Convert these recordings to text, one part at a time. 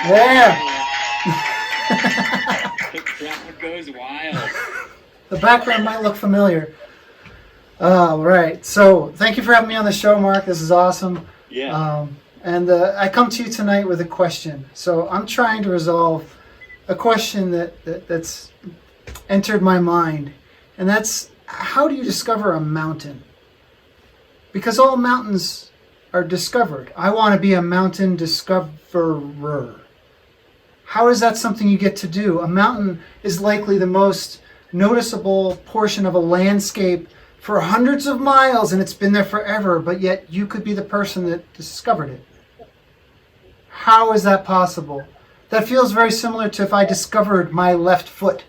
Yeah. The crowd goes wild. The background might look familiar. All right. So thank you for having me on the show, Mark. This is awesome. Yeah. And I come to you tonight with a question. So I'm trying to resolve a question that's entered my mind, and that's, how do you discover a mountain? Because all mountains are discovered. I want to be a mountain discoverer. How is that something you get to do? A mountain is likely the most noticeable portion of a landscape for hundreds of miles, and it's been there forever, but yet you could be the person that discovered it. How is that possible? That feels very similar to if I discovered my left foot.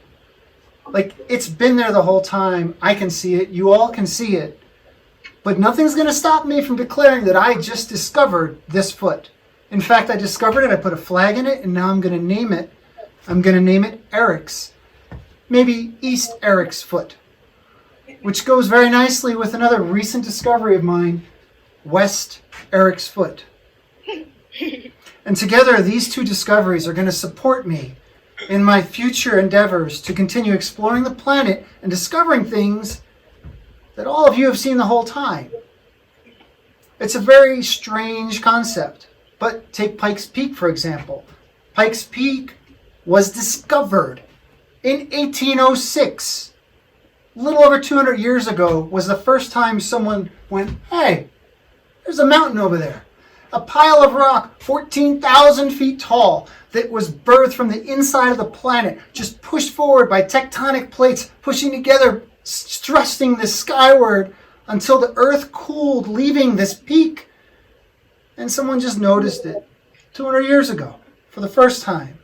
Like, it's been there the whole time. I can see it. You all can see it. But nothing's going to stop me from declaring that I just discovered this foot. In fact, I discovered it, I put a flag in it, and now I'm going to name it. I'm going to name it Eric's. Maybe East Eric's foot. Which goes very nicely with another recent discovery of mine, West Eric's foot. And together, these two discoveries are going to support me in my future endeavors to continue exploring the planet and discovering things that all of you have seen the whole time. It's a very strange concept. But take Pikes Peak, for example. Pikes Peak was discovered in 1806. A little over 200 years ago was the first time someone went, hey, there's a mountain over there. A pile of rock 14,000 feet tall that was birthed from the inside of the planet, just pushed forward by tectonic plates, pushing together, thrusting this skyward until the earth cooled, leaving this peak. And someone just noticed it 200 years ago for the first time.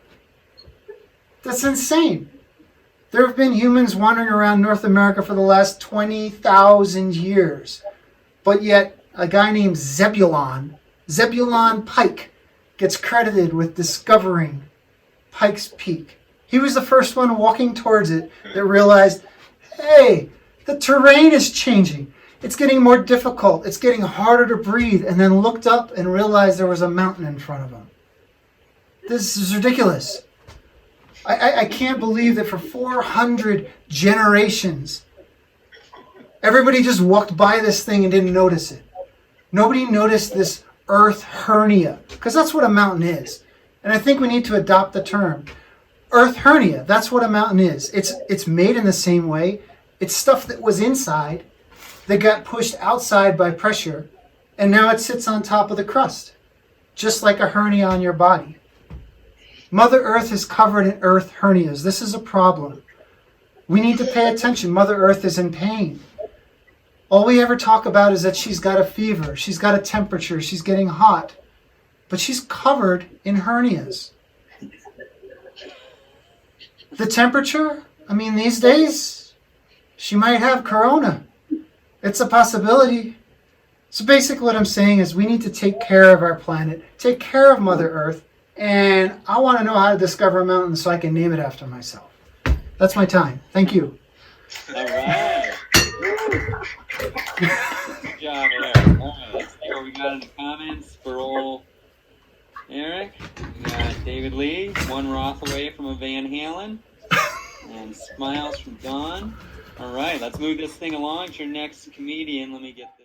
That's insane. There have been humans wandering around North America for the last 20,000 years. But yet, a guy named Zebulon Pike, gets credited with discovering Pikes Peak. He was the first one walking towards it that realized, hey, the terrain is changing. It's getting more difficult. It's getting harder to breathe. And then looked up and realized there was a mountain in front of him. This is ridiculous. I can't believe that for 400 generations, everybody just walked by this thing and didn't notice it. Nobody noticed this earth hernia, because that's what a mountain is. And I think we need to adopt the term. Earth hernia, that's what a mountain is. It's made in the same way. It's stuff that was inside that got pushed outside by pressure, and now it sits on top of the crust, just like a hernia on your body. Mother Earth is covered in earth hernias. This is a problem. We need to pay attention. Mother Earth is in pain. All we ever talk about is that she's got a fever, she's got a temperature, she's getting hot, but she's covered in hernias. The temperature, I mean, these days, she might have corona. It's a possibility. So basically what I'm saying is we need to take care of our planet, take care of Mother Earth, and I want to know how to discover a mountain so I can name it after myself. That's my time. Thank you. All right. Good job, Eric. All right, let's see what we got in the comments for old Eric. We got David Lee, one Roth away from a Van Halen, and smiles from Don. All right, let's move this thing along to your next comedian. Let me get this.